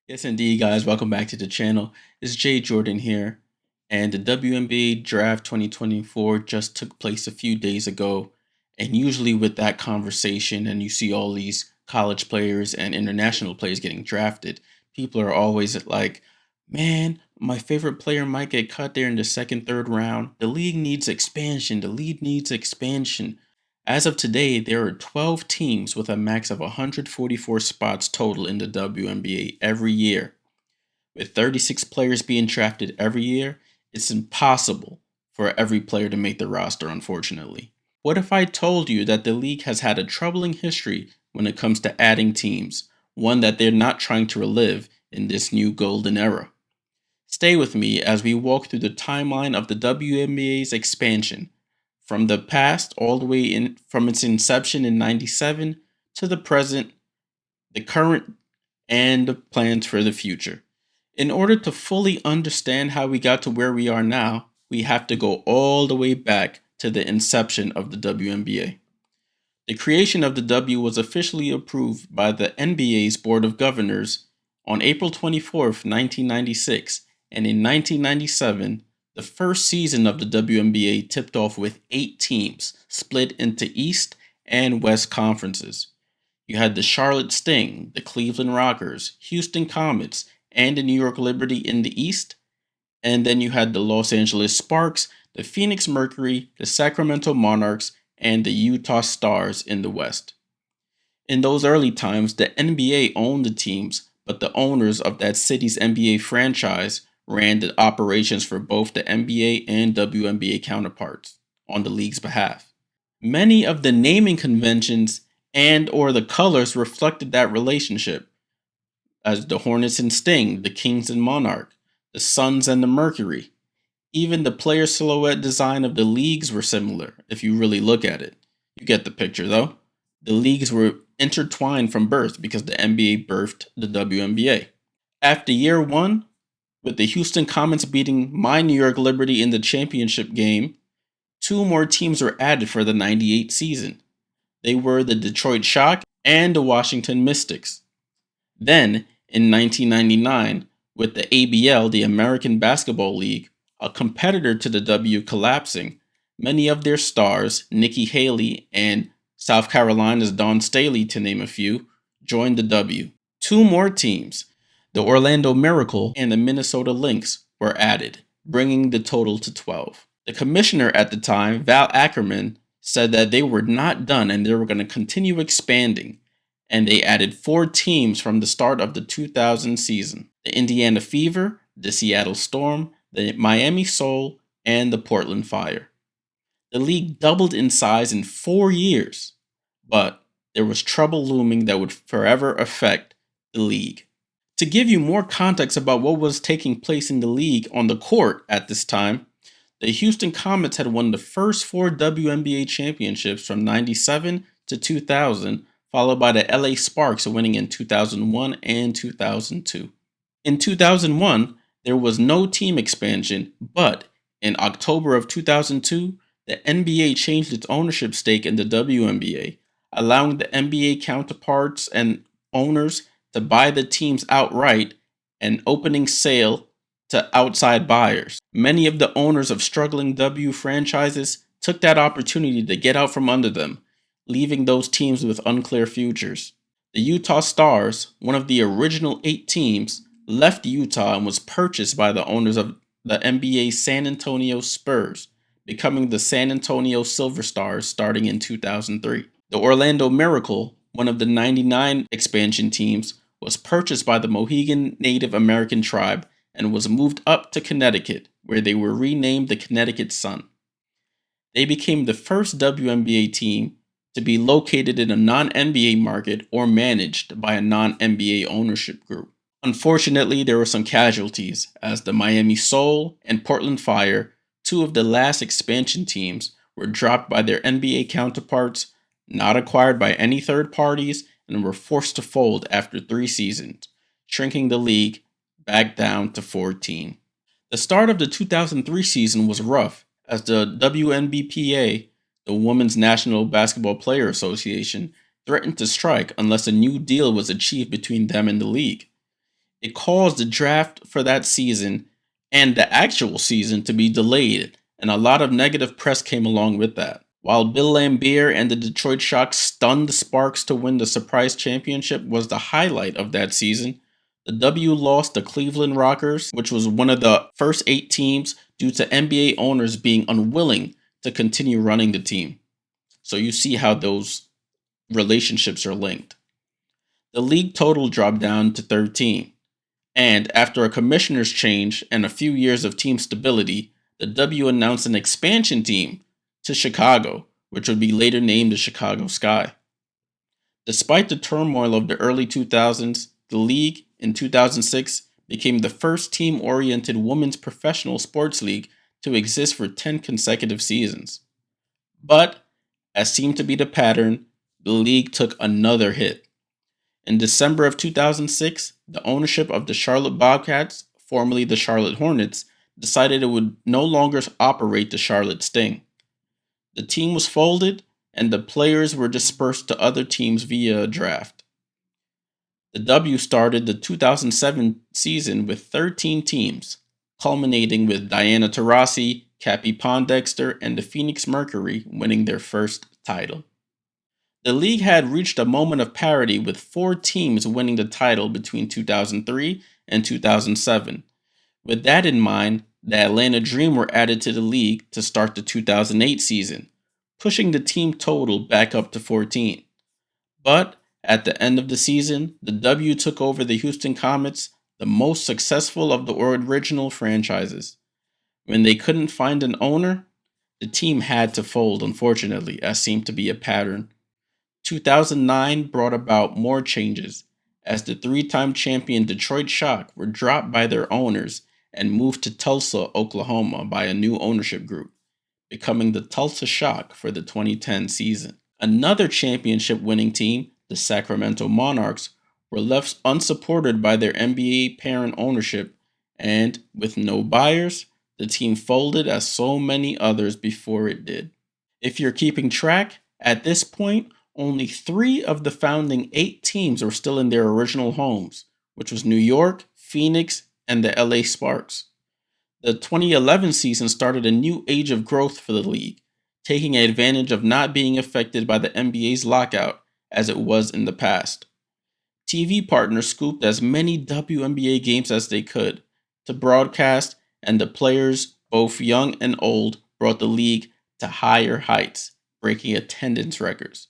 Yes, indeed, guys. Welcome back to the channel. It's Jay Jordan here, and the WNBA Draft 2024 just took place a few days ago. And usually, with that conversation, and you see all these college players and international players getting drafted, people are always like, man, my favorite player might get cut there in the second, third round. The league needs expansion. The league needs expansion. As of today, there are 12 teams with a max of 144 spots total in the WNBA every year. With 36 players being drafted every year, it's impossible for every player to make the roster, unfortunately. What if I told you that the league has had a troubling history when it comes to adding teams, one that they're not trying to relive in this new golden era? Stay with me as we walk through the timeline of the WNBA's expansion from the past all the way in from its inception in 97 to the present, the current, and the plans for the future. In order to fully understand how we got to where we are now, we have to go all the way back to the inception of the WNBA. The creation of the W was officially approved by the NBA's Board of Governors on April 24th, 1996, and in 1997, the first season of the WNBA tipped off with 8 teams split into East and West conferences. You had the Charlotte Sting, the Cleveland Rockers, Houston Comets, and the New York Liberty in the East, and then you had the Los Angeles Sparks, the Phoenix Mercury, the Sacramento Monarchs, and the Utah Stars in the West. In those early times, the NBA owned the teams, but the owners of that city's NBA franchise ran the operations for both the NBA and WNBA counterparts on the league's behalf. Many of the naming conventions and or the colors reflected that relationship, as the Hornets and Sting, the Kings and Monarch, the Suns and the Mercury. Even the player silhouette design of the leagues were similar, if you really look at it. You get the picture, though. The leagues were intertwined from birth because the NBA birthed the WNBA. After year one, with the Houston Comets beating my New York Liberty in the championship game, 2 more teams were added for the 98 season. They were the Detroit Shock and the Washington Mystics. Then, in 1999, with the ABL, the American Basketball League, a competitor to the W, collapsing, many of their stars, Nikki Haley and South Carolina's Dawn Staley to name a few, joined the W. 2 more teams, the Orlando Miracle and the Minnesota Lynx, were added, bringing the total to 12. The commissioner at the time, Val Ackerman, said that they were not done and they were going to continue expanding, and they added 4 teams from the start of the 2000 season: the Indiana Fever, the Seattle Storm, the Miami Soul, and the Portland Fire. The league doubled in size in 4 years, but there was trouble looming that would forever affect the league. To give you more context about what was taking place in the league on the court at this time, the Houston Comets had won the first 4 WNBA championships from 97 to 2000, followed by the LA Sparks winning in 2001 and 2002. In 2001, there was no team expansion, but in October of 2002, the NBA changed its ownership stake in the WNBA, allowing the NBA counterparts and owners to buy the teams outright and opening sale to outside buyers. Many of the owners of struggling W franchises took that opportunity to get out from under them, leaving those teams with unclear futures. The Utah Stars, one of the original 8 teams, left Utah and was purchased by the owners of the NBA's San Antonio Spurs, becoming the San Antonio Silver Stars starting in 2003. The Orlando Miracle, one of the 99 expansion teams, was purchased by the Mohegan Native American tribe and was moved up to Connecticut, where they were renamed the Connecticut Sun. They became the first WNBA team to be located in a non-NBA market or managed by a non-NBA ownership group. Unfortunately, there were some casualties, as the Miami Soul and Portland Fire, 2 of the last expansion teams, were dropped by their NBA counterparts, not acquired by any third parties, and were forced to fold after 3 seasons, shrinking the league back down to 14. The start of the 2003 season was rough, as the WNBPA, the Women's National Basketball Player Association, threatened to strike unless a new deal was achieved between them and the league. It caused the draft for that season and the actual season to be delayed, and a lot of negative press came along with that. While Bill Laimbeer and the Detroit Shock stunned the Sparks to win the surprise championship was the highlight of that season, the W lost to Cleveland Rockers, which was one of the first 8 teams due to NBA owners being unwilling to continue running the team. So you see how those relationships are linked. The league total dropped down to 13. And after a commissioner's change and a few years of team stability, the W announced an expansion team to Chicago, which would be later named the Chicago Sky. Despite the turmoil of the early 2000s, the league in 2006 became the first team-oriented women's professional sports league to exist for 10 consecutive seasons. But, as seemed to be the pattern, the league took another hit. In December of 2006, the ownership of the Charlotte Bobcats, formerly the Charlotte Hornets, decided it would no longer operate the Charlotte Sting. The team was folded, and the players were dispersed to other teams via a draft. The W started the 2007 season with 13 teams, culminating with Diana Taurasi, Cappie Pondexter, and the Phoenix Mercury winning their first title. The league had reached a moment of parity with 4 teams winning the title between 2003 and 2007. With that in mind, the Atlanta Dream were added to the league to start the 2008 season, pushing the team total back up to 14. But at the end of the season, the W took over the Houston Comets, the most successful of the original franchises. When they couldn't find an owner, the team had to fold, unfortunately, as seemed to be a pattern. 2009 brought about more changes, as the 3-time champion Detroit Shock were dropped by their owners and moved to Tulsa, Oklahoma by a new ownership group, becoming the Tulsa Shock for the 2010 season. Another championship-winning team, the Sacramento Monarchs, were left unsupported by their NBA parent ownership, and with no buyers, the team folded as so many others before it did. If you're keeping track, at this point, only 3 of the founding 8 teams were still in their original homes, which was New York, Phoenix, and the LA Sparks. The 2011 season started a new age of growth for the league, taking advantage of not being affected by the NBA's lockout as it was in the past. TV partners scooped as many WNBA games as they could to broadcast, and the players, both young and old, brought the league to higher heights, breaking attendance records.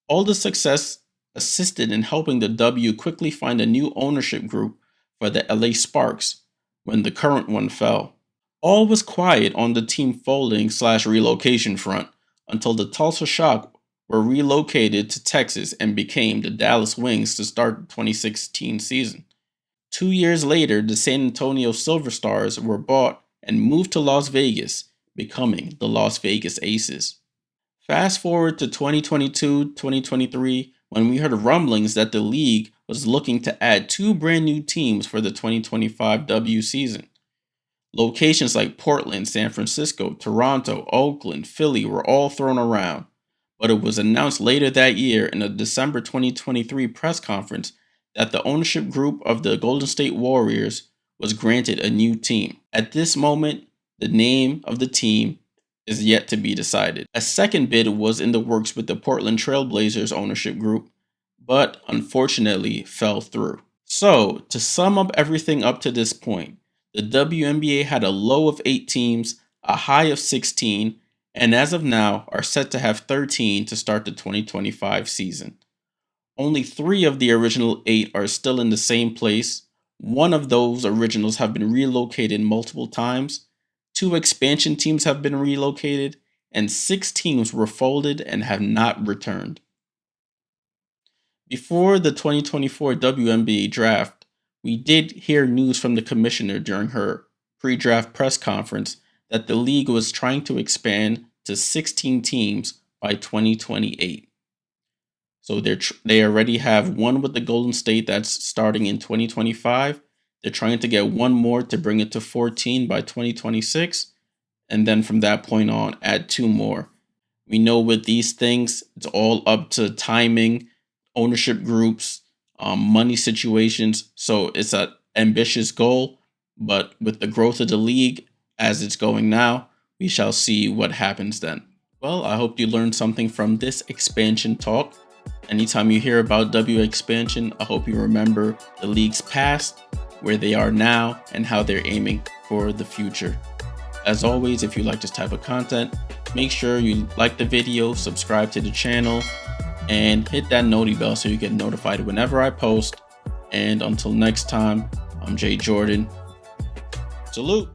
All the success assisted in helping the W quickly find a new ownership group for the LA Sparks when the current one fell. All was quiet on the team folding/relocation front until the Tulsa Shock were relocated to Texas and became the Dallas Wings to start the 2016 season. 2 years later, the San Antonio Silver Stars were bought and moved to Las Vegas, becoming the Las Vegas Aces. Fast forward to 2022-2023, when we heard rumblings that the league was looking to add 2 brand new teams for the 2025 W season. Locations like Portland, San Francisco, Toronto, Oakland, Philly were all thrown around, but it was announced later that year in a December 2023 press conference that the ownership group of the Golden State Warriors was granted a new team. At this moment, the name of the team is yet to be decided. A second bid was in the works with the Portland Trail Blazers ownership group, but unfortunately fell through. So, to sum up everything up to this point, the WNBA had a low of 8 teams, a high of 16, and as of now are set to have 13 to start the 2025 season. Only 3 of the original 8 are still in the same place. 1 of those originals have been relocated multiple times. 2 expansion teams have been relocated, and 6 teams were folded and have not returned. Before the 2024 WNBA draft, we did hear news from the commissioner during her pre-draft press conference that the league was trying to expand to 16 teams by 2028. So they already have 1 with the Golden State that's starting in 2025. They're trying to get 1 more to bring it to 14 by 2026. And then from that point on, add 2 more. We know with these things, it's all up to timing, ownership groups, money situations. So it's an ambitious goal, but with the growth of the league as it's going now, we shall see what happens then. Well, I hope you learned something from this expansion talk. Anytime you hear about W expansion, I hope you remember the league's past, where they are now, and how they're aiming for the future. As always, if you like this type of content, make sure you like the video, subscribe to the channel, and hit that noti bell so you get notified whenever I post. And until next time, I'm Jay Jordan. Salute.